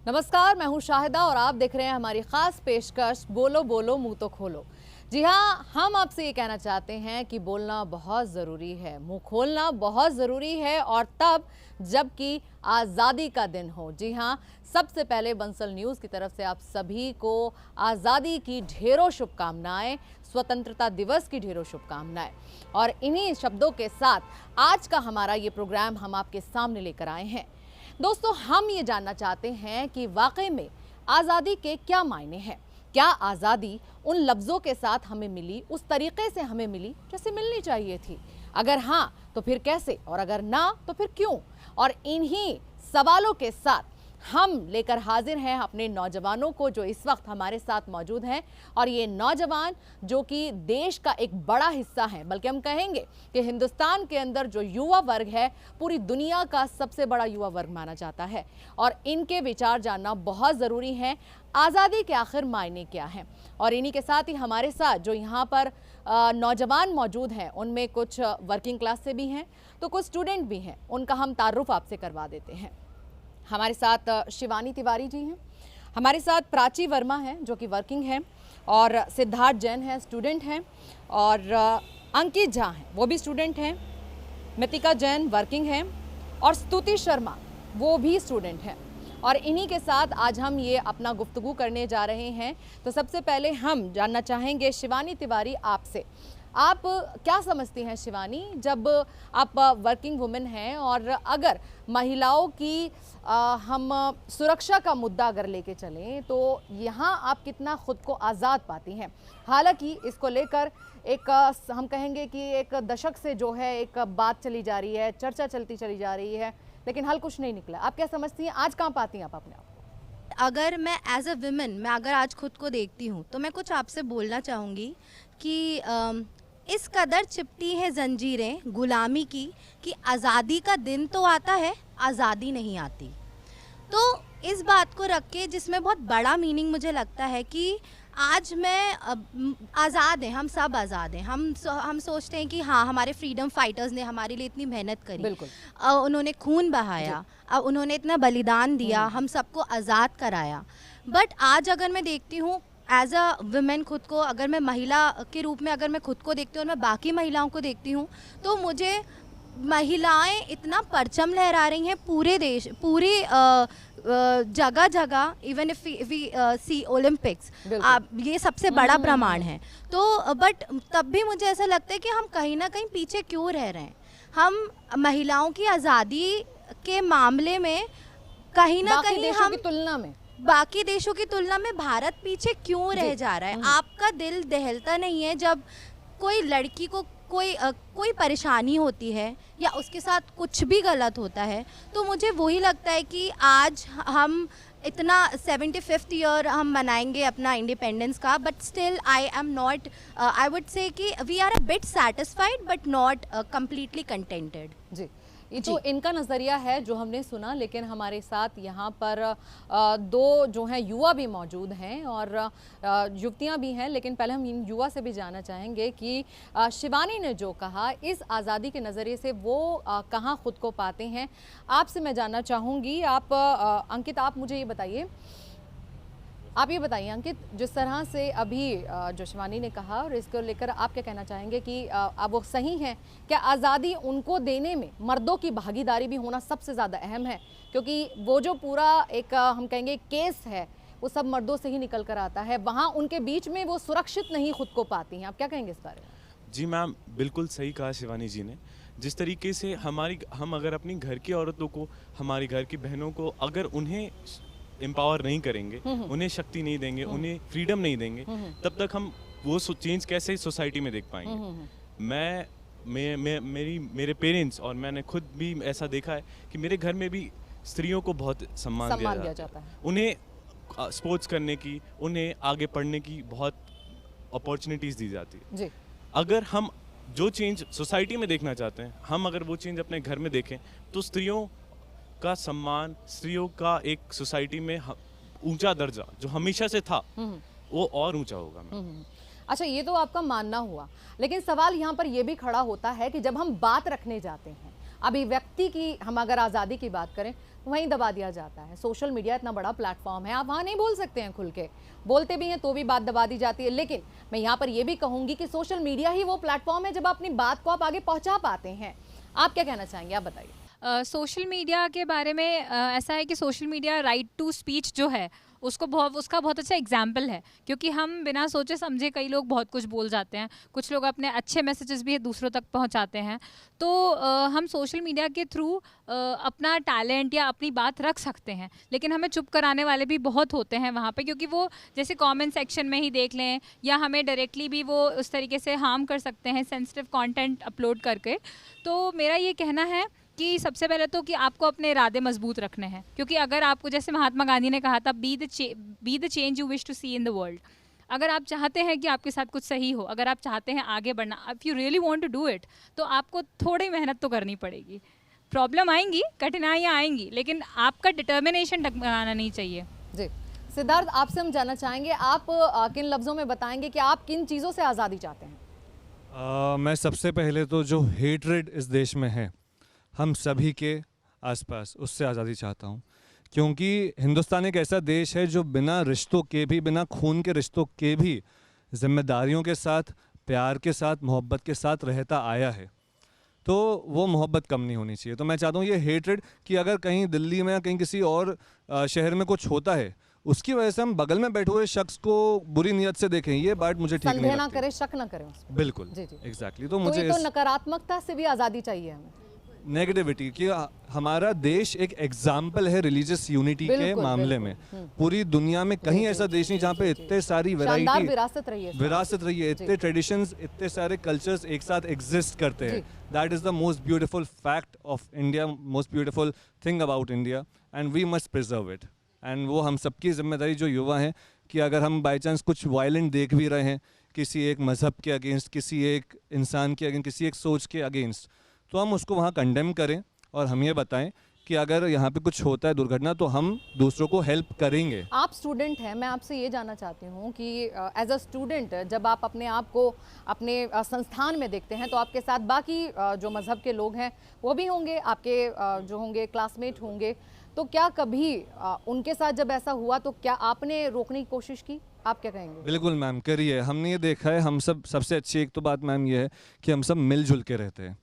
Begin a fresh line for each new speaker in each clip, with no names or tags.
नमस्कार, मैं हूं शाहिदा और आप देख रहे हैं हमारी खास पेशकश बोलो बोलो मुंह तो खोलो। जी हाँ, हम आपसे ये कहना चाहते हैं कि बोलना बहुत ज़रूरी है, मुंह खोलना बहुत ज़रूरी है और तब जबकि आज़ादी का दिन हो। जी हाँ, सबसे पहले बंसल न्यूज़ की तरफ से आप सभी को आज़ादी की ढेरों शुभकामनाएं, स्वतंत्रता दिवस की ढेरों शुभकामनाएं। और इन्हीं शब्दों के साथ आज का हमारा ये प्रोग्राम हम आपके सामने लेकर आए हैं। दोस्तों, हम ये जानना चाहते हैं कि वाकई में आज़ादी के क्या मायने हैं। क्या आज़ादी उन लफ्ज़ों के साथ हमें मिली, उस तरीके से हमें मिली जैसे मिलनी चाहिए थी? अगर हाँ तो फिर कैसे, और अगर ना तो फिर क्यों? और इन्हीं सवालों के साथ हम लेकर हाजिर हैं अपने नौजवानों को जो इस वक्त हमारे साथ मौजूद हैं। और ये नौजवान जो कि देश का एक बड़ा हिस्सा है, बल्कि हम कहेंगे कि हिंदुस्तान के अंदर जो युवा वर्ग है पूरी दुनिया का सबसे बड़ा युवा वर्ग माना जाता है। और इनके विचार जानना बहुत ज़रूरी है। आज़ादी के आखिर मायने क्या हैं? और इन्हीं के साथ ही हमारे साथ जो यहाँ पर नौजवान मौजूद हैं, उनमें कुछ वर्किंग क्लास से भी हैं तो कुछ स्टूडेंट भी हैं। उनका हम तारुफ आपसे करवा देते हैं। हमारे साथ शिवानी तिवारी जी हैं, हमारे साथ प्राची वर्मा हैं जो कि वर्किंग हैं, और सिद्धार्थ जैन हैं, स्टूडेंट हैं, और अंकित झा हैं, वो भी स्टूडेंट हैं, मितिका जैन वर्किंग हैं, और स्तुति शर्मा वो भी स्टूडेंट हैं। और इन्हीं के साथ आज हम ये अपना गुफ्तगू करने जा रहे हैं। तो सबसे पहले हम जानना चाहेंगे शिवानी तिवारी आपसे, आप क्या समझती हैं शिवानी, जब आप वर्किंग वुमेन हैं और अगर महिलाओं की हम सुरक्षा का मुद्दा अगर लेके चलें तो यहाँ आप कितना खुद को आज़ाद पाती हैं? हालांकि इसको लेकर एक हम कहेंगे कि एक दशक से जो है एक बात चली जा रही है, चर्चा चलती चली जा रही है, लेकिन हल कुछ नहीं निकला। आप क्या समझती हैं, आज कहाँ पाती हैं आप अपने आप को?
अगर मैं एज अ वुमेन मैं अगर आज खुद को देखती हूँ तो मैं कुछ आपसे बोलना चाहूँगी कि इस कदर चिपटी है जंजीरें गुलामी की कि आज़ादी का दिन तो आता है, आज़ादी नहीं आती। तो इस बात को रख के जिसमें बहुत बड़ा मीनिंग मुझे लगता है कि आज मैं आज़ाद हैं, हम सब आज़ाद हैं। हम सोचते हैं कि हाँ, हमारे फ्रीडम फाइटर्स ने हमारे लिए इतनी मेहनत करी, उन्होंने खून बहाया, उन्होंने इतना बलिदान दिया, हम सबको आज़ाद कराया। बट आज अगर मैं देखती हूँ एज अ वुमेन, खुद को अगर मैं महिला के रूप में अगर मैं खुद को देखती हूँ और मैं बाकी महिलाओं को देखती हूँ तो मुझे महिलाएं इतना परचम लहरा रही हैं पूरे देश, पूरी जगह जगह, even if we see Olympics, ये सबसे बड़ा प्रमाण है। तो बट तब भी मुझे ऐसा लगता है कि हम कहीं ना कहीं पीछे क्यों रह रहे हैं। हम महिलाओं की आज़ादी के मामले में कहीं ना कहीं हम बाकी देशों की तुलना में भारत पीछे क्यों रह जा रहा है। आपका दिल दहलता नहीं है जब कोई लड़की को कोई परेशानी होती है या उसके साथ कुछ भी गलत होता है? तो मुझे वही लगता है कि आज हम इतना 75th ईयर हम मनाएंगे अपना इंडिपेंडेंस का, but still I am not, I would say कि we are a bit satisfied but not completely contented. जी,
ये तो इनका नज़रिया है जो हमने सुना, लेकिन हमारे साथ यहाँ पर दो जो हैं युवा भी मौजूद हैं और युवतियाँ भी हैं। लेकिन पहले हम इन युवा से भी जानना चाहेंगे कि शिवानी ने जो कहा, इस आज़ादी के नज़रिए से वो कहाँ खुद को पाते हैं। आपसे मैं जानना चाहूँगी, आप अंकित, आप मुझे ये बताइए, आप ये बताइए अंकित, जिस तरह से अभी जो शिवानी ने कहा और इसको लेकर आप क्या कहना चाहेंगे कि अब वो सही हैं? क्या आज़ादी उनको देने में मर्दों की भागीदारी भी होना सबसे ज़्यादा अहम है? क्योंकि वो जो पूरा एक हम कहेंगे केस है वो सब मर्दों से ही निकल कर आता है, वहाँ उनके बीच में वो सुरक्षित नहीं खुद को पाती हैं। आप क्या कहेंगे इस बारे में?
जी मैम, बिल्कुल सही कहा शिवानी जी ने। जिस तरीके से हम अगर अपनी घर की औरतों को, हमारी घर की बहनों को अगर उन्हें एम्पावर नहीं करेंगे, उन्हें शक्ति नहीं देंगे, उन्हें फ्रीडम नहीं देंगे, तब तक हम वो चेंज कैसे सोसाइटी में देख पाएंगे। मेरे पेरेंट्स और मैंने खुद भी ऐसा देखा है कि मेरे घर में भी स्त्रियों को बहुत सम्मान दिया जाता है। उन्हें स्पोर्ट्स करने की, उन्हें आगे पढ़ने की बहुत अपॉर्चुनिटीज़ दी जाती है। जी। अगर हम जो चेंज सोसाइटी में देखना चाहते हैं, हम अगर वो चेंज अपने घर में देखें तो स्त्रियों का सम्मान, स्त्रियों का एक सोसाइटी में ऊंचा दर्जा जो हमेशा से था वो और ऊंचा होगा।
अच्छा, ये तो आपका मानना हुआ, लेकिन सवाल यहाँ पर यह भी खड़ा होता है कि जब हम बात रखने जाते हैं अभिव्यक्ति की हम अगर आज़ादी की बात करें वहीं दबा दिया जाता है। सोशल मीडिया इतना बड़ा प्लेटफॉर्म है, आप वहाँ नहीं बोल सकते हैं खुल के, बोलते भी हैं तो भी बात दबा दी जाती है। लेकिन मैं यहाँ पर यह भी कहूँगी कि सोशल मीडिया ही वो प्लेटफॉर्म है जब अपनी बात को आप आगे पहुँचा पाते हैं। आप क्या कहना चाहेंगे, आप बताइए।
सोशल मीडिया के बारे में ऐसा है कि social media right to speech जो है उसका बहुत अच्छा एग्जाम्पल है, क्योंकि हम बिना सोचे समझे कई लोग बहुत कुछ बोल जाते हैं। कुछ लोग अपने अच्छे मैसेजेस भी दूसरों तक पहुंचाते हैं। तो हम सोशल मीडिया के थ्रू अपना टैलेंट या अपनी बात रख सकते हैं, लेकिन हमें चुप कराने वाले भी बहुत होते हैं वहाँ पे, क्योंकि वो जैसे कमेंट सेक्शन में ही देख लें या हमें डायरेक्टली भी वो उस तरीके से हार्म कर सकते हैं सेंसिटिव कंटेंट अपलोड करके। तो मेरा ये कहना है कि सबसे पहले तो कि आपको अपने इरादे मजबूत रखने हैं, क्योंकि अगर आपको, जैसे महात्मा गांधी ने कहा था, be the change you wish to see in the world. अगर आप चाहते हैं कि आपके साथ कुछ सही हो, अगर आप चाहते हैं आगे बढ़ना, if you really want to do it, तो आपको थोड़ी मेहनत तो करनी पड़ेगी। प्रॉब्लम आएंगी, कठिनाइयाँ आएंगी, लेकिन आपका डिटर्मिनेशन डगमगाना नहीं चाहिए।
जी सिद्धार्थ, आपसे हम जानना चाहेंगे, आप किन लफ्ज़ों में बताएंगे कि आप किन चीज़ों से आज़ादी चाहते हैं?
मैं सबसे पहले तो जो हेट्रेड इस देश में है हम सभी के आसपास, उससे आज़ादी चाहता हूँ, क्योंकि हिंदुस्तान एक ऐसा देश है जो बिना रिश्तों के भी, बिना खून के रिश्तों के भी जिम्मेदारियों के साथ, प्यार के साथ, मोहब्बत के साथ रहता आया है। तो वो मोहब्बत कम नहीं होनी चाहिए। तो मैं चाहता हूँ ये हेट्रेड कि अगर कहीं दिल्ली में या कहीं किसी और शहर में कुछ होता है, उसकी वजह से हम बगल में बैठे हुए शख्स को बुरी नियत से देखें, ये बात मुझे ठीक नहीं
ना
लगती।
करें, शक ना करें उस पर।
बिल्कुल,
जी जी
एग्जैक्टली। तो
तो
मुझे
ये तो नकारात्मकता से भी आज़ादी चाहिए हमें,
नेगेटिविटी कि हमारा देश एक एग्जाम्पल है रिलीजियस यूनिटी के
बिल्कुल,
मामले
बिल्कुल।
में। पूरी दुनिया में कहीं ऐसा देश नहीं जहाँ पे इतने सारी
शानदार
वैरायटी,
विरासत रही है,
इतने ट्रेडिशंस, इतने सारे कल्चर्स एक साथ एग्जिस्ट करते हैं। That is the most beautiful fact of India, most beautiful thing about India, and we must preserve it. And वो हम सबकी जिम्मेदारी जो युवा हैं कि अगर हम बाई चांस कुछ वायलेंट देख भी रहे हैं किसी एक मज़हब के अगेंस्ट, किसी एक इंसान के अगेंस्ट, किसी एक सोच के अगेंस्ट, तो हम उसको वहाँ कंडेम करें और हम ये बताएं कि अगर यहाँ पे कुछ होता है दुर्घटना तो हम दूसरों को हेल्प करेंगे।
आप स्टूडेंट हैं, मैं आपसे ये जानना चाहती हूँ कि एज अ स्टूडेंट जब आप अपने आप को अपने संस्थान में देखते हैं तो आपके साथ बाकी जो मज़हब के लोग हैं वो भी होंगे, आपके जो होंगे क्लासमेट होंगे, तो क्या कभी उनके साथ जब ऐसा हुआ तो क्या आपने रोकने की कोशिश की? आप क्या कहेंगे?
बिल्कुल मैम, करिए। हमने ये देखा है, हम सब, सबसे अच्छी एक तो बात मैम ये है कि हम सब मिलजुल के रहते हैं,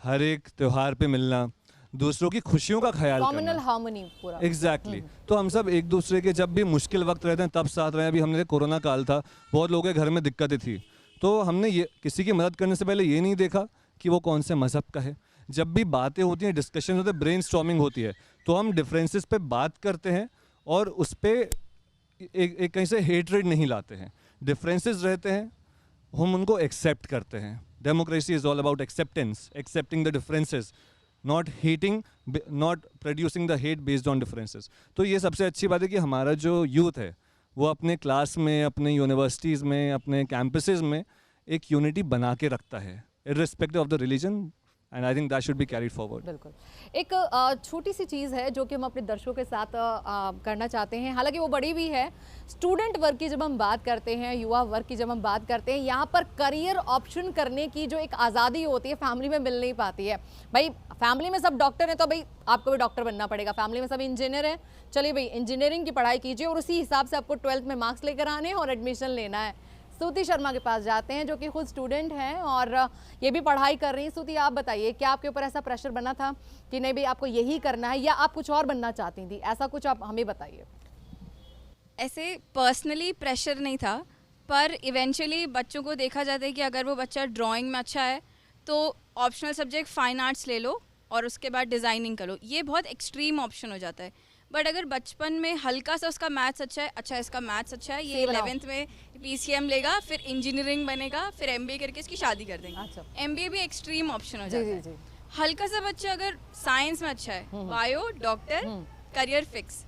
हर एक त्यौहार पे मिलना, दूसरों की खुशियों का ख्याल
कम्युनल
करना,
हार्मनी पूरा।
एग्जैक्टली। तो हम सब एक दूसरे के जब भी मुश्किल वक्त रहते हैं तब साथ रहे। अभी हमने कोरोना काल था, बहुत लोगों के घर में दिक्कतें थी, तो हमने ये किसी की मदद करने से पहले ये नहीं देखा कि वो कौन से मज़हब का है। जब भी बातें होती हैं, डिस्कशन होते हैं, ब्रेनस्टॉर्मिंग होती है, तो हम डिफरेंसेस पे बात करते हैं और उस पर एक कहीं से हेट्रेड नहीं लाते हैं। डिफरेंसेस रहते हैं, हम उनको एक्सेप्ट करते हैं। Democracy is all about acceptance, accepting the differences, not hating, not producing the hate based on differences. तो ये सबसे अच्छी बात है कि हमारा जो यूथ है वो अपने क्लास में, अपने यूनिवर्सिटीज़ में, अपने कैंपसेस में एक यूनिटी बना के रखता है irrespective of the religion, and I think that should be carried forward.
बिल्कुल। एक छोटी सी चीज़ है जो कि हम अपने दर्शकों के साथ करना चाहते हैं, हालांकि वो बड़ी भी है। स्टूडेंट वर्क की जब हम बात करते हैं, युवा वर्ग की जब हम बात करते हैं, यहाँ पर करियर ऑप्शन करने की जो एक आज़ादी होती है फैमिली में मिल नहीं पाती है। भाई फैमिली में सब डॉक्टर हैं तो भाई आपको भी डॉक्टर बनना पड़ेगा, फैमिली में सब इंजीनियर हैं, चलिए भाई इंजीनियरिंग की पढ़ाई कीजिए और उसी हिसाब से आपको 12th में मार्क्स लेकर आने हैं और एडमिशन लेना है। स्तुति शर्मा के पास जाते हैं जो कि खुद स्टूडेंट हैं और ये भी पढ़ाई कर रही हैं। स्तुति, आप बताइए, क्या आपके ऊपर ऐसा प्रेशर बना था कि नहीं भाई आपको यही करना है, या आप कुछ और बनना चाहती थी? ऐसा कुछ आप हमें बताइए।
ऐसे पर्सनली प्रेशर नहीं था, पर इवेंचुअली बच्चों को देखा जाता है कि अगर वो बच्चा ड्राइंग में अच्छा है तो ऑप्शनल सब्जेक्ट फाइन आर्ट्स ले लो और उसके बाद डिज़ाइनिंग करो। ये बहुत एक्सट्रीम ऑप्शन हो जाता है। बट अगर बचपन में हल्का सा उसका मैथ्स अच्छा है, अच्छा इसका मैथ्स अच्छा है, ये 11th में PCM लेगा, फिर इंजीनियरिंग बनेगा, फिर MBA करके इसकी शादी कर देंगे।
अच्छा।
MBA भी एक्सट्रीम ऑप्शन हो
जी
जाता
जी
है।
जी।
हल्का सा बच्चा अगर साइंस में अच्छा है, बायो, डॉक्टर, करियर फिक्स।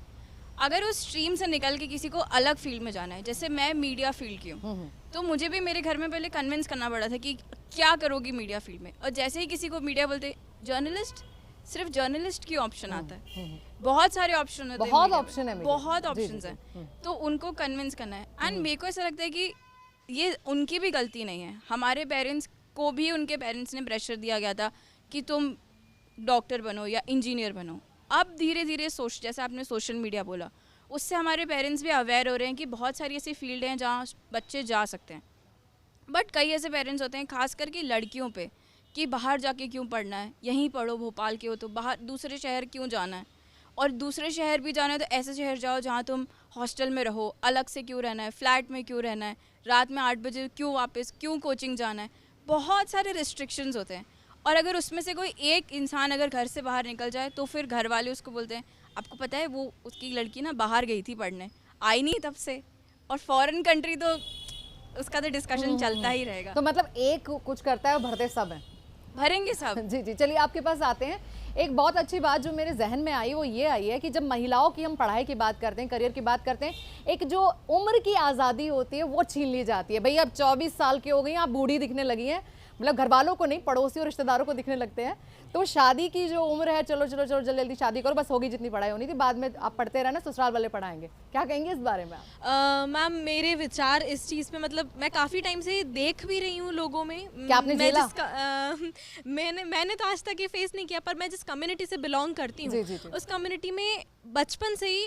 अगर उस स्ट्रीम से निकल के किसी को अलग फील्ड में जाना है, जैसे मैं मीडिया फील्ड की हूँ, तो मुझे भी मेरे घर में पहले कन्विंस करना पड़ा था कि क्या करोगी मीडिया फील्ड में। और जैसे ही किसी को मीडिया बोलते जर्नलिस्ट, सिर्फ जर्नलिस्ट की ऑप्शन आता है, बहुत सारे ऑप्शन होते हैं,
बहुत ऑप्शन है,
बहुत ऑप्शन हैं, तो उनको कन्विंस करना है। एंड मेरे को ऐसा लगता है कि ये उनकी भी गलती नहीं है। हमारे पेरेंट्स को भी उनके पेरेंट्स ने प्रेशर दिया गया था कि तुम डॉक्टर बनो या इंजीनियर बनो। अब धीरे धीरे जैसे आपने सोशल मीडिया बोला, उससे हमारे पेरेंट्स भी अवेयर हो रहे हैं कि बहुत सारी ऐसी फील्ड हैं जहाँ बच्चे जा सकते हैं। बट कई ऐसे पेरेंट्स होते हैं, खास करके लड़कियों पे, कि बाहर जाके क्यों पढ़ना है, यहीं पढ़ो, भोपाल के हो तो बाहर दूसरे शहर क्यों जाना है, और दूसरे शहर भी जाना है तो ऐसे शहर जाओ जहाँ तुम हॉस्टल में रहो, अलग से क्यों रहना है, फ्लैट में क्यों रहना है, रात में 8 बजे क्यों वापस, क्यों कोचिंग जाना है। बहुत सारे रिस्ट्रिक्शंस होते हैं, और अगर उसमें से कोई एक इंसान अगर घर से बाहर निकल जाए तो फिर घर वाले उसको बोलते हैं, आपको पता है वो उसकी लड़की ना बाहर गई थी पढ़ने, आई नहीं तब से। और फॉरेन कंट्री तो उसका तो डिस्कशन चलता ही रहेगा।
तो मतलब एक कुछ करता है और भरते सब हैं।
भरेंगे सब।
जी जी, चलिए आपके पास आते हैं। एक बहुत अच्छी बात जो मेरे जहन में आई वो ये आई है कि जब महिलाओं की हम पढ़ाई की बात करते हैं, करियर की बात करते हैं, एक जो उम्र की आज़ादी होती है वो छीन ली जाती है। भाई अब 24 साल की हो गई, आप बूढ़ी दिखने लगी हैं, मतलब घर वालों को नहीं, पड़ोसी और रिश्तेदारों को दिखने लगते हैं। तो शादी की जो उम्र है, चलो चलो चलो जल्दी जल्दी शादी करो, बस होगी जितनी पढ़ाई होनी थी, बाद में आप पढ़ते रहना, ससुराल वाले पढ़ाएंगे। क्या कहेंगे इस बारे में आप?
मैम मेरे विचार इस चीज़ पे, मतलब मैं काफ़ी टाइम से देख भी रही हूँ लोगों में।
क्या आपने झेला?
मैंने तो आज तक ये फेस नहीं किया, पर मैं जिस कम्युनिटी से बिलोंग करती
जी,
हूँ
जी, जी।
उस कम्युनिटी में बचपन से ही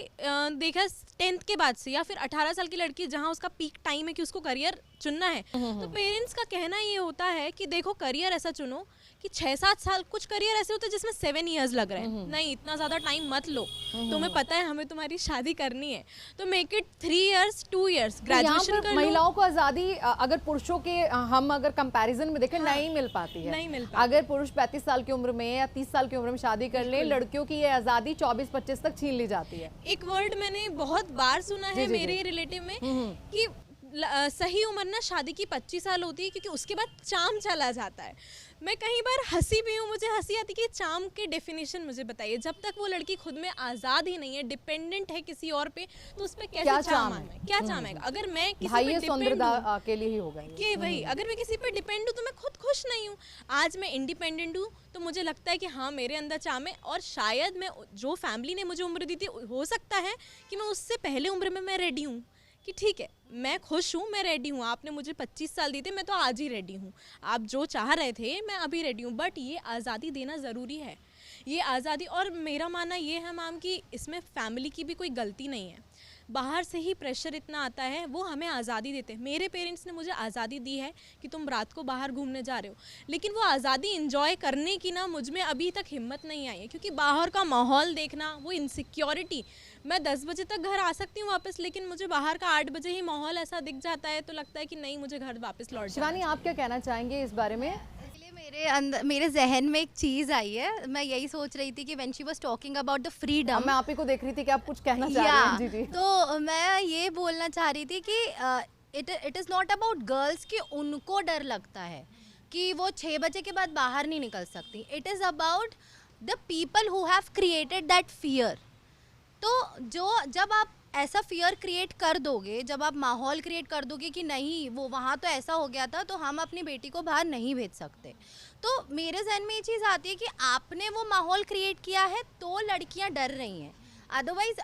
देखा 10th के बाद से या फिर 18 साल की लड़की जहाँ उसका पीक टाइम है कि उसको करियर चुनना है, तो पेरेंट्स का कहना ये होता है कि देखो करियर ऐसा चुनो कि 6-7 साल, कुछ करियर ऐसे होते हैं जिसमें 7 years लग रहे हैं, नहीं इतना ज़्यादा टाइम मत लो, तुम्हें पता है हमें तुम्हारी शादी करनी है तो मेक इट 3 years 2 years
तो यहाँ
ग्रेजुएशन
पर
कर लो।
महिलाओं को आज़ादी अगर पुरुषों के हम अगर कंपैरिजन में देखें नहीं मिल पाती है।
नहीं मिल पाती।
अगर पुरुष 35 साल की उम्र में या 30 साल की उम्र में शादी कर ले, लड़कियों की ये आज़ादी 24-25 तक छीन ली जाती है।
एक वर्ड मैंने बहुत बार सुना है
जी, जी,
मेरे
जी।
रिलेटिव में कि सही उम्र ना शादी की 25 साल होती है, क्योंकि उसके बाद चाम चला जाता है। मैं कई बार हंसी भी हूँ, मुझे हंसी आती कि चाम के डेफिनेशन मुझे बताइए। जब तक वो लड़की खुद में आज़ाद ही नहीं है, डिपेंडेंट है किसी और पे, तो उस पर
क्या
कैसे
चाम
चाम
है?
आना है, क्या चाम आएगा? अगर मैं किसी
भाई
पे
ये
डिपेंड
सौंदर्यता के लिए ही होगा ये।
कि भाई अगर मैं किसी पे डिपेंड हूँ तो मैं खुद खुश नहीं हूँ। आज मैं इंडिपेंडेंट हूँ तो मुझे लगता है कि हाँ मेरे अंदर चाम है, और शायद मैं जो फैमिली ने मुझे उम्र दी थी, हो सकता है कि मैं उससे पहले उम्र में मैं रेडी हूँ कि ठीक है मैं खुश हूँ, मैं रेडी हूँ। आपने मुझे 25 साल दी थे, मैं तो आज ही रेडी हूँ। आप जो चाह रहे थे मैं अभी रेडी हूँ, बट ये आज़ादी देना ज़रूरी है, ये आज़ादी। और मेरा मानना ये है मैम कि इसमें फैमिली की भी कोई गलती नहीं है, बाहर से ही प्रेशर इतना आता है। वो हमें आज़ादी देते हैं, मेरे पेरेंट्स ने मुझे आज़ादी दी है कि तुम रात को बाहर घूमने जा रहे हो, लेकिन वो आज़ादी इंजॉय करने की ना मुझ में अभी तक हिम्मत नहीं आई है, क्योंकि बाहर का माहौल देखना, वो इनसिक्योरिटी। मैं 10 बजे तक घर आ सकती हूँ वापस, लेकिन मुझे बाहर का 8 बजे ही माहौल ऐसा दिख जाता है तो लगता है कि नहीं मुझे घर वापस लौट जाना
शिवानी आप क्या कहना चाहेंगे इस बारे में?
इसलिए मेरे जहन में एक चीज़ आई है। मैं यही सोच रही थी कि when she was talking about the freedom,
मैं आप ही को देख रही थी कि आप कुछ कहना चाह रही हैं। जी जी।
तो मैं ये बोलना चाह रही थी कि it is not about girls कि उनको डर लगता है कि वो 6 बजे के बाद बाहर नहीं निकल सकती। It is about the people who have created that fear. तो जब आप ऐसा फियर क्रिएट कर दोगे, जब आप माहौल क्रिएट कर दोगे कि नहीं वो वहाँ तो ऐसा हो गया था तो हम अपनी बेटी को बाहर नहीं भेज सकते, तो मेरे जहन में ये चीज़ आती है कि आपने वो माहौल क्रिएट किया है तो लड़कियाँ डर रही हैं। अदरवाइज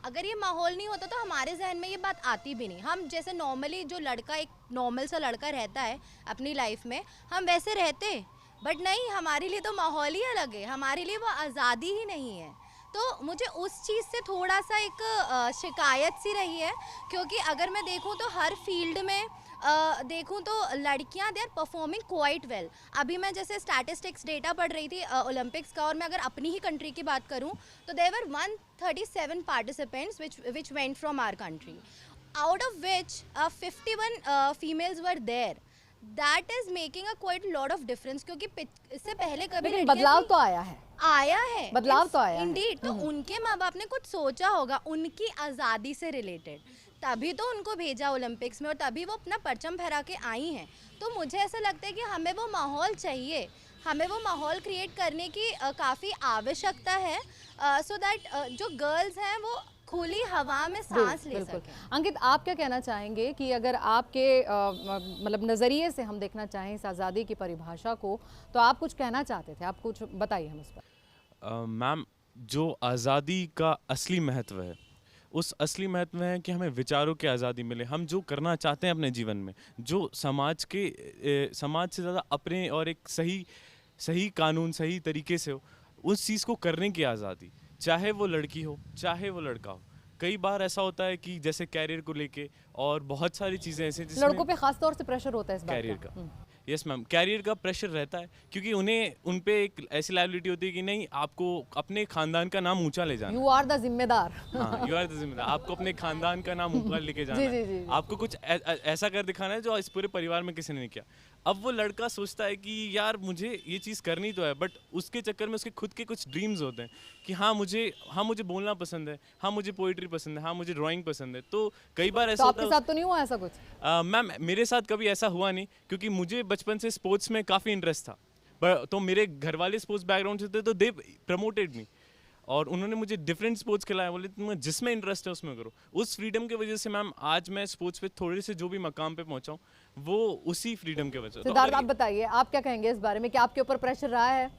अगर ये माहौल नहीं होता तो हमारे जहन में ये बात आती भी नहीं। हम जैसे नॉर्मली जो लड़का, एक नॉर्मल सा लड़का रहता है अपनी लाइफ में, हम वैसे रहते, बट नहीं, हमारे लिए तो माहौल ही अलग है, हमारे लिए वो आज़ादी ही नहीं है। तो मुझे उस चीज़ से थोड़ा सा एक शिकायत सी रही है, क्योंकि अगर मैं देखूं तो हर फील्ड में देखूं तो लड़कियां they are performing quite well. अभी मैं जैसे स्टैटिस्टिक्स डेटा पढ़ रही थी ओलंपिक्स का, और मैं अगर अपनी ही कंट्री की बात करूं तो there were 137 participants which went from our country, out of which 51 females were there. That is making a quite lot of difference, क्योंकि इससे पहले कभी
लेकिन बदलाव तो आया है। बदलाव तो आया है।
इंडीड। तो उनके माँ बाप ने कुछ सोचा होगा उनकी आज़ादी से रिलेटेड, तभी तो उनको भेजा ओलंपिक्स में और तभी वो अपना परचम फहरा के आई हैं। तो मुझे ऐसा लगता है कि हमें वो माहौल चाहिए, हमें वो माहौल क्रिएट करने की काफ़ी आवश्यकता है, सो दैट जो गर्ल्स हैं वो खुली हवा में सांस ले सकें।
अंकित आप क्या कहना चाहेंगे कि अगर आपके मतलब नज़रिए से हम देखना चाहें इस आज़ादी की परिभाषा को, तो आप कुछ कहना चाहते थे, आप कुछ बताइए हम उस पर।
मैम, जो आज़ादी का असली महत्व है, उस असली महत्व है कि हमें विचारों की आज़ादी मिले। हम जो करना चाहते हैं अपने जीवन में, जो समाज से ज़्यादा अपने और एक सही सही कानून सही तरीके से हो, उस चीज़ को करने की आज़ादी, चाहे वो लड़की हो चाहे वो लड़का हो। कई बार ऐसा होता है कि जैसे कैरियर को लेके और बहुत सारी चीज़ें ऐसे जिसमें
लड़कों पे खास तौर से प्रेशर होता है इस बात
कैरियर का, यस मैम, कैरियर का प्रेशर रहता है क्योंकि उन पे एक ऐसी लायबिलिटी होती है कि नहीं, आपको अपने खानदान का नाम ऊंचा ले जाना।
यू आर द जिम्मेदार।
हाँ, यू आर द जिम्मेदार, आपको अपने खानदान का नाम ऊपर लेके जाना
जी,
है।
जी, जी, जी।
आपको कुछ ऐसा कर दिखाना है जो इस पूरे परिवार में किसी ने नहीं किया। अब वो लड़का सोचता है कि यार मुझे ये चीज़ करनी तो है, बट उसके चक्कर में उसके खुद के कुछ ड्रीम्स होते हैं कि हाँ मुझे बोलना पसंद है, हाँ मुझे पोइट्री पसंद है, हाँ मुझे ड्राइंग पसंद है। तो कई बार ऐसा
तो
होता
आपके
है।
साथ तो नहीं हुआ ऐसा कुछ?
मैम मेरे साथ कभी ऐसा हुआ नहीं क्योंकि मुझे बचपन से स्पोर्ट्स में काफ़ी इंटरेस्ट था, तो मेरे घर वाले स्पोर्ट्स बैकग्राउंड से थे, तो दे प्रमोटेड मी और उन्होंने मुझे डिफरेंट स्पोर्ट्स खिलाया, बोले तुम्हें जिसमें इंटरेस्ट है उसमें करो। उस फ्रीडम की वजह से मैम आज मैं स्पोर्ट्स पे थोड़े से जो भी मकाम पे पहुंचा हूँ वो उसी फ्रीडम की वजह से। तो
सिद्धार्थ,
अगर
आप बताइए, आप क्या कहेंगे इस बारे में कि आपके ऊपर प्रेशर रहा है?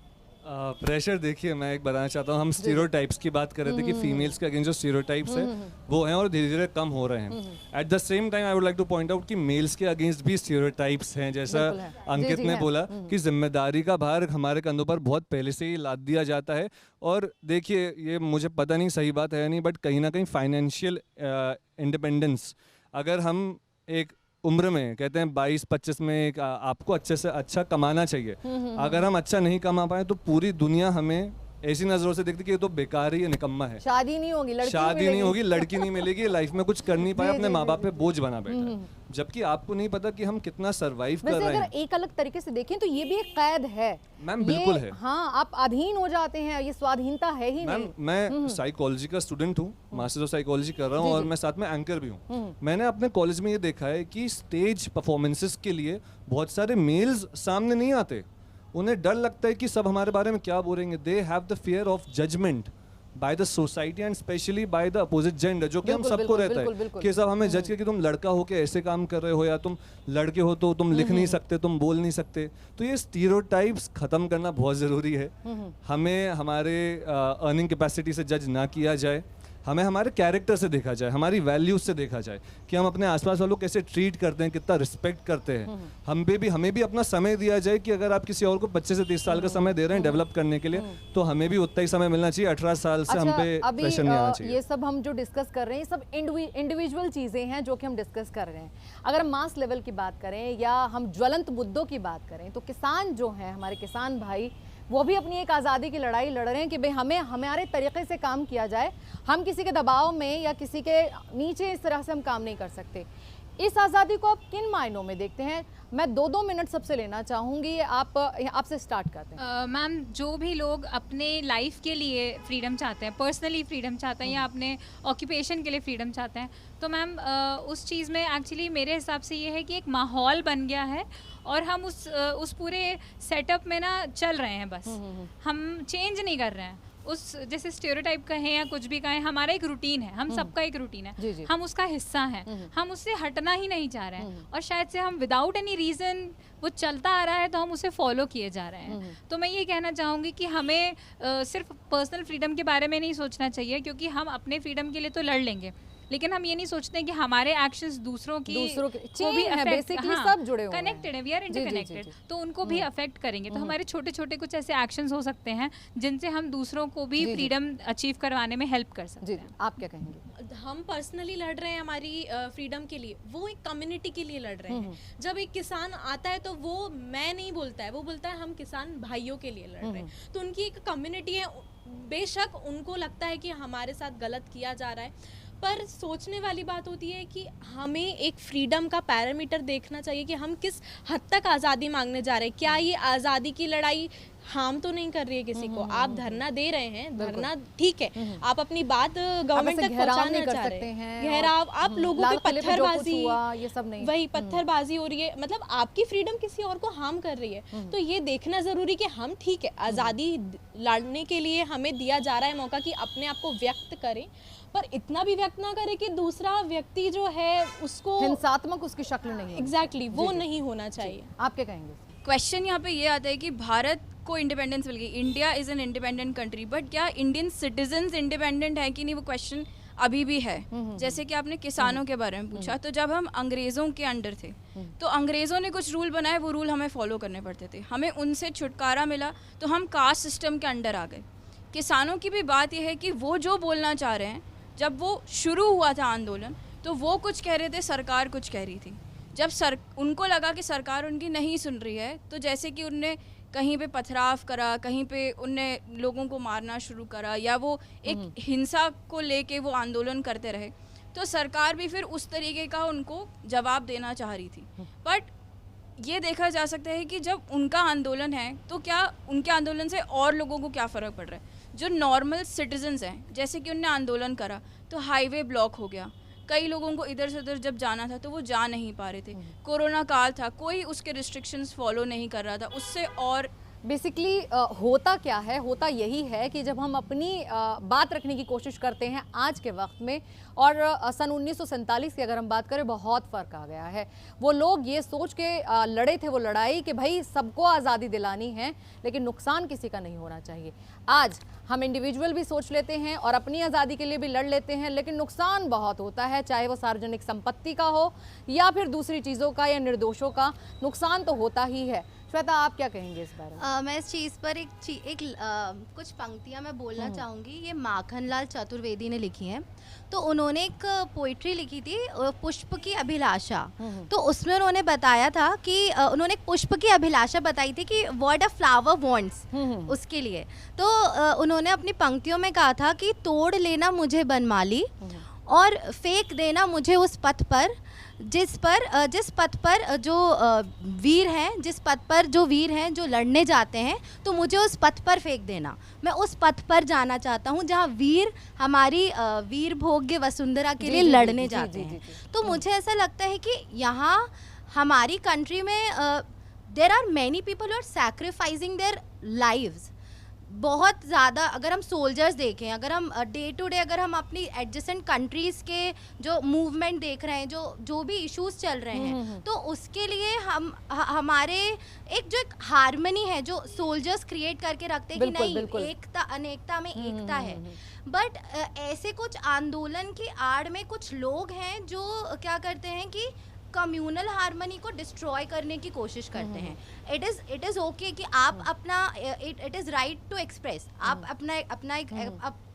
प्रेशर देखिए, मैं एक बताना चाहता हूँ, हम स्टीरियोटाइप्स की बात कर रहे थे कि फीमेल्स के अगेंस्ट जो स्टीरियोटाइप्स है वो हैं और धीरे धीरे कम हो रहे हैं। At the same time I would like two point out कि मेल्स के अगेंस्ट भी स्टीरियोटाइप्स हैं, जैसा
बिल्कुल है।
अंकित
जी,
ने
है।
बोला कि जिम्मेदारी का भार हमारे कंधों पर बहुत पहले से ही लाद दिया जाता है। और देखिए, ये मुझे पता नहीं सही बात है या नहीं, बट कहीं ना कहीं फाइनेंशियल इंडिपेंडेंस, अगर हम एक उम्र में कहते हैं 22-25 में एक आपको अच्छे से अच्छा कमाना चाहिए, अगर हम अच्छा नहीं कमा पाए तो पूरी दुनिया हमें ऐसी नजरों से देखती कि ये तो बेकार है, ये निकम्मा है,
शादी नहीं होगी, लड़की
शादी नहीं होगी, लड़की नहीं मिलेगी, लाइफ में कुछ कर नहीं पाए, अपने माँ बाप पे बोझ बना बैठा है। जबकि आपको नहीं पता कि हम कितना सरवाइव कर
वैसे
रहे
अगर
हैं।
एक अलग तरीके से देखें तो ये भी एक कैद है
मैम,
ये,
बिल्कुल है।
हाँ, आप अधीन हो जाते हैं, ये स्वाधीनता है ही
मैम,
नहीं।
मैं साइकोलॉजी का स्टूडेंट हूँ, मास्टर्स ऑफ साइकोलॉजी कर रहा हूँ
जी,
और
जी।
मैं साथ में एंकर भी हूँ। मैंने अपने कॉलेज में ये देखा है कि स्टेज परफॉर्मेंसेस के लिए बहुत सारे मेल्स सामने नहीं आते। उन्हें डर लगता है कि सब हमारे बारे में क्या बोलेंगे। They have the fear of judgement by the society and specially by the opposite gender, जो कि हम
बिल्कुल,
सबको
बिल्कुल,
रहता
बिल्कुल,
है
बिल्कुल।
कि सब हमें जज के कि तुम लड़का हो के ऐसे काम कर रहे हो, या तुम लड़के हो तो तुम लिख नहीं सकते, तुम बोल नहीं सकते। तो ये स्टीरियोटाइप्स खत्म करना बहुत ज़रूरी है। हमें हमारे अर्निंग कैपेसिटी से जज ना किया जाए, हमें हमारे कैरेक्टर से देखा जाए, हमारी वैल्यूज से देखा जाए कि हम अपने आसपास वालों को कैसे ट्रीट करते हैं, कितना रिस्पेक्ट करते हैं। हमें भी अपना समय दिया जाए कि अगर आप किसी और को 25 से 30 साल का समय दे रहे हैं डेवलप करने के लिए, तो हमें भी उतना ही समय मिलना चाहिए। 18 साल से हम पे
अभी
प्रेशर नहीं आना चाहिए।
ये सब हम जो डिस्कस कर रहे हैं, ये सब इंडिविजुअल चीज़ें हैं जो कि हम डिस्कस कर रहे हैं। अगर हम मास लेवल की बात करें या हम ज्वलंत मुद्दों की बात करें, तो किसान जो हैं, हमारे किसान भाई, वो भी अपनी एक आज़ादी की लड़ाई लड़ रहे हैं कि भाई हमें हमारे तरीके से काम किया जाए, हम किसी के दबाव में या किसी के नीचे इस तरह से हम काम नहीं कर सकते। इस आज़ादी को आप किन मायनों में देखते हैं? मैं 2-2 मिनट सबसे लेना चाहूँगी, आपसे स्टार्ट करते हैं।
मैम, जो भी लोग अपने लाइफ के लिए फ्रीडम चाहते हैं, पर्सनली फ्रीडम चाहते हैं या अपने ऑक्यूपेशन के लिए फ्रीडम चाहते हैं, तो मैम उस चीज़ में एक्चुअली मेरे हिसाब से ये है कि एक माहौल बन गया है और हम उस पूरे सेटअप में ना चल रहे हैं, बस हम चेंज नहीं कर रहे हैं। उस जैसे स्टेरियोटाइप कहें या कुछ भी कहें, हमारा एक रूटीन है, हम सबका एक रूटीन है,
जी, जी।
हम उसका हिस्सा हैं, हम उससे हटना ही नहीं चाह रहे हैं और शायद से हम विदाउट एनी रीज़न वो चलता आ रहा है तो हम उसे फॉलो किए जा रहे हैं। तो मैं ये कहना चाहूँगी कि हमें सिर्फ पर्सनल फ्रीडम के बारे में नहीं सोचना चाहिए, क्योंकि हम अपने फ्रीडम के लिए तो लड़ लेंगे, लेकिन हम ये नहीं सोचते कि हमारे एक्शंस दूसरों के
chain है, basically सब जुड़े हुए हैं।
कनेक्टेड है, वी आर इंटरकनेक्टेड, तो उनको भी अफेक्ट करेंगे। तो हमारे छोटे छोटे कुछ ऐसे एक्शंस हो सकते हैं जिनसे हम दूसरों को भी फ्रीडम अचीव करवाने में हेल्प कर सकते
जी,
हैं।
आप क्या कहेंगे?
हम पर्सनली लड़ रहे हैं हमारी फ्रीडम के लिए, वो एक कम्युनिटी के लिए लड़ रहे हैं। जब एक किसान आता है तो वो मैं नहीं बोलता है, वो बोलता है हम किसान भाइयों के लिए लड़ रहे हैं। तो उनकी एक कम्युनिटी है, बेशक उनको लगता है कि हमारे साथ गलत किया जा रहा है, पर सोचने वाली बात होती है कि हमें एक फ्रीडम का पैरामीटर देखना चाहिए कि हम किस हद तक आज़ादी मांगने जा रहे हैं। क्या ये आज़ादी की लड़ाई हार्म तो नहीं कर रही है किसी को? आप धरना दे रहे हैं, धरना ठीक है, आप अपनी बात गवर्नमेंट तक पहुंचाना चाह रहे हैं, घेराव, आप लोगों पे पत्थरबाजी,
ये सब नहीं,
वही पत्थरबाजी हो रही है, मतलब आपकी फ्रीडम किसी और को हार्म कर रही है। तो ये देखना जरूरी कि हम ठीक है, आज़ादी लड़ने के लिए हमें दिया जा रहा है मौका कि अपने आप को व्यक्त करें, पर इतना भी व्यक्त ना करें कि दूसरा व्यक्ति जो है उसको
हिंसात्मक उसकी शक्ल नहीं है।
एग्जैक्टली वो नहीं होना चाहिए।
आप क्या कहेंगे?
क्वेश्चन यहाँ पे ये आता है कि भारत को इंडिपेंडेंस मिल गई, India is an independent country, but क्या इंडियन सिटीजन्स इंडिपेंडेंट है कि नहीं, वो क्वेश्चन अभी भी है। जैसे कि आपने किसानों के बारे में पूछा, तो जब हम अंग्रेज़ों के अंडर थे तो अंग्रेज़ों ने कुछ रूल बनाए, वो रूल हमें फॉलो करने पड़ते थे। हमें उनसे छुटकारा मिला तो हम कास्ट सिस्टम के अंडर आ गए। किसानों की भी बात यह है कि वो जो बोलना चाह रहे हैं, जब वो शुरू हुआ था आंदोलन तो वो कुछ कह रहे थे, सरकार कुछ कह रही थी। जब उनको लगा कि सरकार उनकी नहीं सुन रही है, तो जैसे कि उनने कहीं पे पथराव करा, कहीं पे उनने लोगों को मारना शुरू करा, या वो एक हिंसा को लेके वो आंदोलन करते रहे, तो सरकार भी फिर उस तरीके का उनको जवाब देना चाह रही थी। बट ये देखा जा सकता है कि जब उनका आंदोलन है तो क्या उनके आंदोलन से और लोगों को क्या फ़र्क पड़ रहा है। जो नॉर्मल सिटीजन्स हैं, जैसे कि उनने आंदोलन करा तो हाईवे ब्लॉक हो गया, कई लोगों को इधर से उधर जब जाना था तो वो जा नहीं पा रहे थे। कोरोना काल था, कोई उसके रिस्ट्रिक्शंस फॉलो नहीं कर रहा था, उससे और
बेसिकली होता क्या है, होता यही है कि जब हम अपनी बात रखने की कोशिश करते हैं आज के वक्त में, और सन 1947 की अगर हम बात करें, बहुत फ़र्क आ गया है। वो लोग ये सोच के लड़े थे वो लड़ाई कि भाई सबको आज़ादी दिलानी है, लेकिन नुकसान किसी का नहीं होना चाहिए। आज हम इंडिविजुअल भी सोच लेते हैं और अपनी आज़ादी के लिए भी लड़ लेते हैं, लेकिन नुकसान बहुत होता है, चाहे वो सार्वजनिक संपत्ति का हो या फिर दूसरी चीज़ों का या निर्दोषों का, नुकसान तो होता ही है। श्वेता, आप क्या कहेंगे इस बारे में?
मैं इस चीज़ पर कुछ पंक्तियाँ मैं बोलना चाहूँगी। ये माखनलाल चतुर्वेदी ने लिखी हैं। तो उन्होंने एक पोइट्री लिखी थी, पुष्प की अभिलाषा। तो उसमें उन्होंने बताया था कि उन्होंने एक पुष्प की अभिलाषा बताई थी कि व्हाट अ फ्लावर वांट्स, उसके लिए। तो उन्होंने अपनी पंक्तियों में कहा था कि तोड़ लेना मुझे बनमाली और फेंक देना मुझे उस पथ पर जिस पथ पर जो वीर हैं, जिस पथ पर जो वीर हैं जो लड़ने जाते हैं, तो मुझे उस पथ पर फेंक देना। मैं उस पथ पर जाना चाहता हूँ जहाँ वीर हमारी वीर भोग्य वसुंधरा के लिए लड़ने जाते हैं। तो मुझे ऐसा लगता है कि यहाँ हमारी कंट्री में there are many people who are sacrificing their lives. बहुत ज़्यादा अगर हम सोल्जर्स देखें, अगर हम डे टू डे अगर हम अपनी एडजेसेंट कंट्रीज़ के जो मूवमेंट देख रहे हैं, जो भी इश्यूज चल रहे हैं, तो उसके लिए हमारे एक हार्मनी है जो सोल्जर्स क्रिएट करके रखते हैं कि नहीं, एकता अनेकता में एकता है। बट ऐसे कुछ आंदोलन की आड़ में कुछ लोग हैं जो क्या करते हैं कि कम्युनल हार्मनी को डिस्ट्रॉय करने की कोशिश करते हैं। इट इज़ ओके कि आप अपना it is right to express, आप अपना एक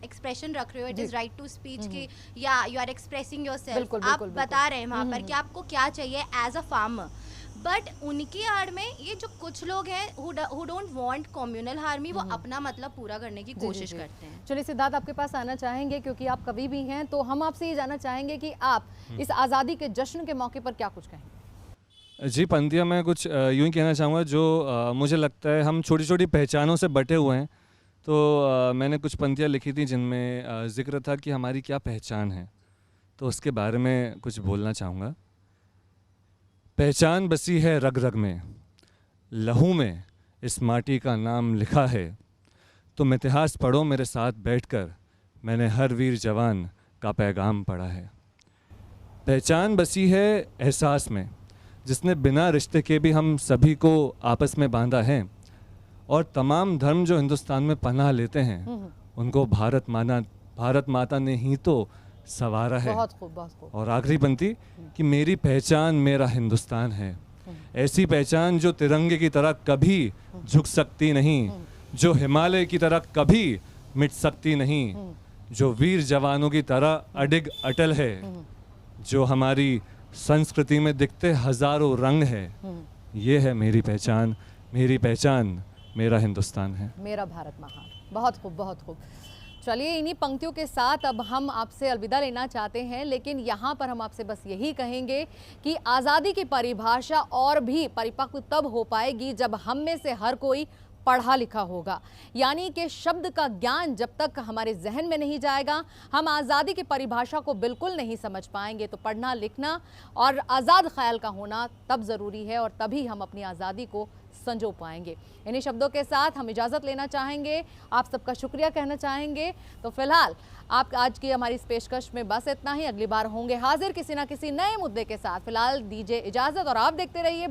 एक्सप्रेशन रख रहे हो, it is right to speech की, या यू आर एक्सप्रेसिंग योरसेल्फ, आप बता रहे हैं वहाँ पर कि आपको क्या चाहिए एज अ फार्मर। बट उनकी आड़ में ये जो कुछ लोग हैं who don't want communal harmony, वो अपना मतलब पूरा करने की कोशिश करते हैं।
चलिए सिद्धार्थ, आपके पास आना चाहेंगे क्योंकि आप कवि भी हैं, तो हम आपसे ये जानना चाहेंगे कि आप इस आज़ादी के जश्न के मौके पर क्या कुछ कहेंगे?
जी, पंक्तियाँ मैं कुछ यूँ ही कहना चाहूँगा जो मुझे लगता है हम छोटी छोटी पहचानों से बटे हुए हैं। तो मैंने कुछ पंक्तियाँ लिखी थी जिनमें जिक्र था कि हमारी क्या पहचान है, तो उसके बारे में कुछ बोलना चाहूँगा। पहचान बसी है रग रग में, लहू में इस माटी का नाम लिखा है। तुम इतिहास पढ़ो मेरे साथ बैठकर, मैंने हर वीर जवान का पैगाम पढ़ा है। पहचान बसी है एहसास में, जिसने बिना रिश्ते के भी हम सभी को आपस में बांधा है, और तमाम धर्म जो हिंदुस्तान में पनाह लेते हैं उनको भारत माता ने ही तो सवारा है।
बहुत खूब, बहुत खूब।
और आखिरी पंक्ति कि मेरी पहचान मेरा हिंदुस्तान है, ऐसी पहचान जो तिरंगे की तरह कभी झुक सकती नहीं, जो हिमालय की तरह कभी मिट सकती नहीं, जो वीर जवानों की तरह अडिग अटल है, जो हमारी संस्कृति में दिखते हजारों रंग है। ये है मेरी पहचान मेरा हिंदुस्तान है,
मेरा भारत महान। बहुत खूब, बहुत खूब। चलिए, इन्हीं पंक्तियों के साथ अब हम आपसे अलविदा लेना चाहते हैं, लेकिन यहाँ पर हम आपसे बस यही कहेंगे कि आज़ादी की परिभाषा और भी परिपक्व तब हो पाएगी जब हम में से हर कोई पढ़ा लिखा होगा। यानी कि शब्द का ज्ञान जब तक हमारे जहन में नहीं जाएगा, हम आज़ादी की परिभाषा को बिल्कुल नहीं समझ पाएंगे। तो पढ़ना लिखना और आज़ाद ख्याल का होना तब ज़रूरी है, और तभी हम अपनी आज़ादी को संजो पाएंगे। इन्हीं शब्दों के साथ हम इजाज़त लेना चाहेंगे, आप सबका शुक्रिया कहना चाहेंगे। तो फिलहाल आप आज की हमारी इस पेशकश में बस इतना ही। अगली बार होंगे हाजिर किसी ना किसी नए मुद्दे के साथ। फिलहाल दीजिए इजाज़त और आप देखते रहिए